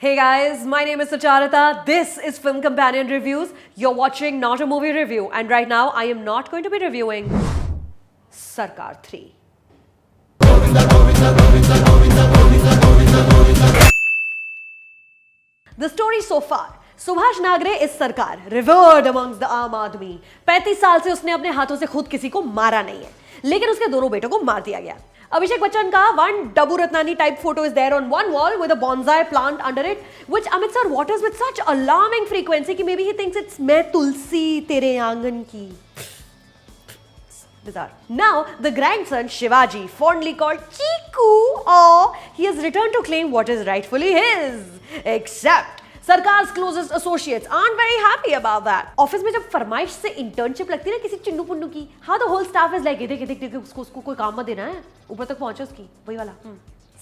Hey guys, my name is Sucharita. This is Film Companion Reviews. You're watching not a movie review, and right now I am not going to be reviewing Sarkar 3. The story so far. Subhash Nagare is सरकार revered amongst the आम आदमी 35 साल से उसने अपने हाथों से खुद किसी को मारा नहीं है, लेकिन उसके दोनों बेटों को मार दिया गया. Abhishek Bachchan ka one Dabu Ratnani type photo is there on one wall with a bonsai plant under it, which Amit sir waters with such alarming frequency कि maybe he thinks it's मैं तुलसी तेरे आंगन की. Bizarre. Now, the grandson Shivaji, fondly called Chiku, he has returned to claim what is rightfully his. Except, Sarkar's closest associates aren't very happy about that. Office में जब फरमाइश से internship लगती है ना किसी चिंडू पुंडू की, how the whole staff is like, देख उसको कोई काम मत देना है, ऊपर तक पहुंचे उसकी, वही वाला.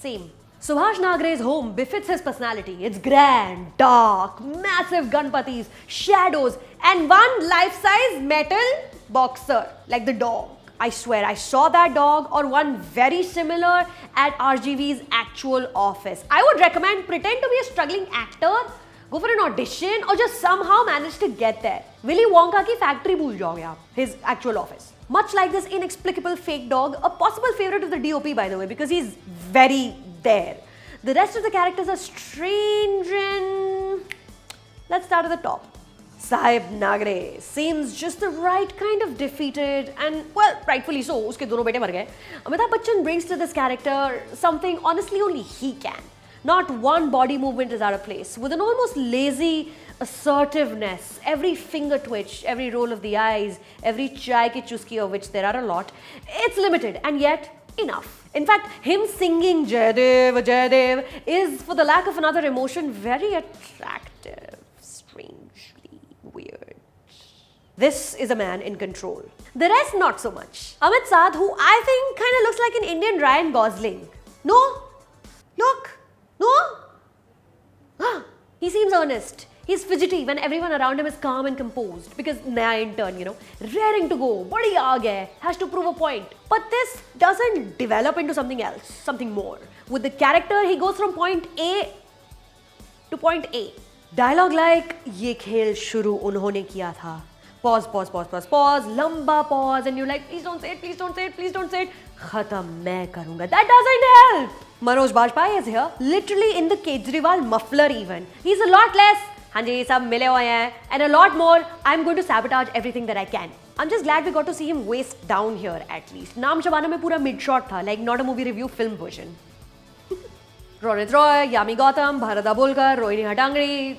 Same. Subhash Nagre's home befits his personality. It's grand, dark, massive Ganpatis, shadows, and one life-size metal boxer, like the dog. I swear, I saw that dog or one very similar at RGV's actual office. I would recommend pretend to be a struggling actor, go for an audition, or just somehow manage to get there. Willy Wonka की factory भूल जाओगे आप, his actual office. Much like this inexplicable fake dog, a possible favorite of the DOP by the way, because he's very there. The rest of the characters are strange and... Let's start at the top. Sahib Nagre seems just the right kind of defeated and, well, rightfully so, uske dono bete mar gaye. Amitabh Bachchan brings to this character something honestly only he can. Not one body movement is out of place. With an almost lazy assertiveness, every finger twitch, every roll of the eyes, every chai ki chuski of which there are a lot, it's limited and yet enough. In fact, him singing Jayadev, Jayadev is, for the lack of another emotion, very attractive, strangely weird. This is a man in control. The rest, not so much. Amit Saad, who I think kind of looks like an Indian Ryan Gosling. No? Look. No? He seems earnest. He's fidgety when everyone around him is calm and composed because naya intern, raring to go, badi aag hai, has to prove a point. But this doesn't develop into something else, something more. With the character, he goes from point A to point A. Dialogue like, ye khel shuru unhone kiya tha. Pause, lamba pause, and you're like, please don't say it, please don't say it, please don't say it. Khatam main karunga. That doesn't help. Manoj Bajpayee is here, literally in the Kejriwal muffler even. He's a lot less, haan ji, sab mile hoye hain, and a lot more, I'm going to sabotage everything that I can. I'm just glad we got to see him waist down here at least. Naam Shabana mein pura mid-shot tha, like not a movie review, film version. Ronit Roy, Yami Gautam, Bharat Abholkar, Rohini Hattangadi.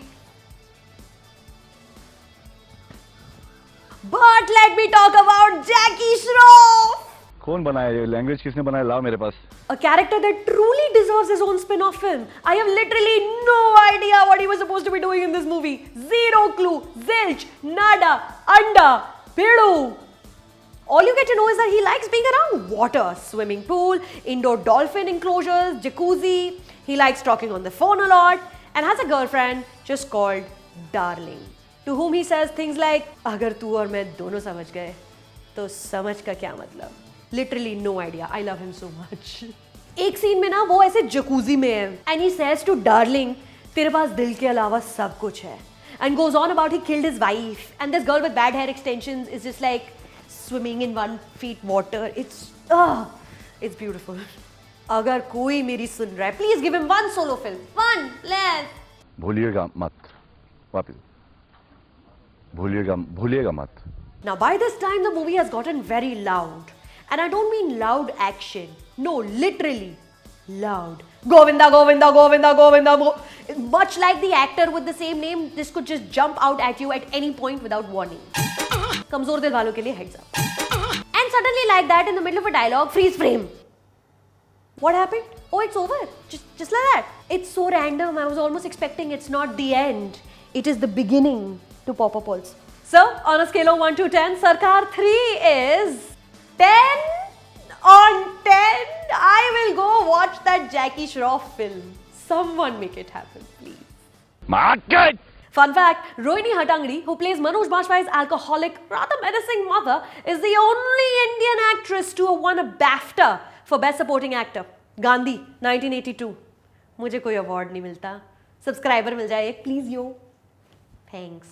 But let me talk about Jackie Shroff! कौन बनाया ये language किसने बनाया लाओ मेरे पास. A character that truly deserves his own spin-off film. I have literally no idea what he was supposed to be doing in this movie. Zero clue, zilch, nada, anda, pedu. All you get to know is that he likes being around water, swimming pool, indoor dolphin enclosures, jacuzzi. He likes talking on the phone a lot and has a girlfriend just called Darling, to whom he says things like, अगर तू और मैं दोनों समझ गए, तो समझ का क्या मतलब? Literally no idea. I love him so much. एक सीन में ना वो ऐसे जकूजी में है and he says to Darling, तेरे पास दिल के अलावा सब कुछ है, and goes on about he killed his wife and this girl with bad hair extensions is just like swimming in 1 feet water. It's beautiful. अगर कोई मेरी सुन रहा है, please give him one solo film. One, let's. भूलिएगा मत. वापस. भूलिएगा मत. Now by this time the movie has gotten very loud. And I don't mean loud action. No, literally loud. Govinda, Govinda, Govinda, Govinda. Much like the actor with the same name, this could just jump out at you at any point without warning. Kamzor dil walon ke liye heads up. And suddenly like that in the middle of a dialogue, freeze frame. What happened? Oh, it's over. Just like that. It's so random. I was almost expecting it's not the end. It is the beginning to pop up also. So, on a scale of 1 to 10, Sarkar 3 is 10 on 10. I will go watch that Jackie Shroff film. Someone make it happen, please. Market! Fun fact, Rohini Hattangadi, who plays Manoj Bajpayee's alcoholic, rather menacing mother, is the only Indian actress to have won a BAFTA for Best Supporting Actor. Gandhi, 1982. मुझे कोई award नहीं मिलता. Subscriber मिल जाए please yo. Thanks.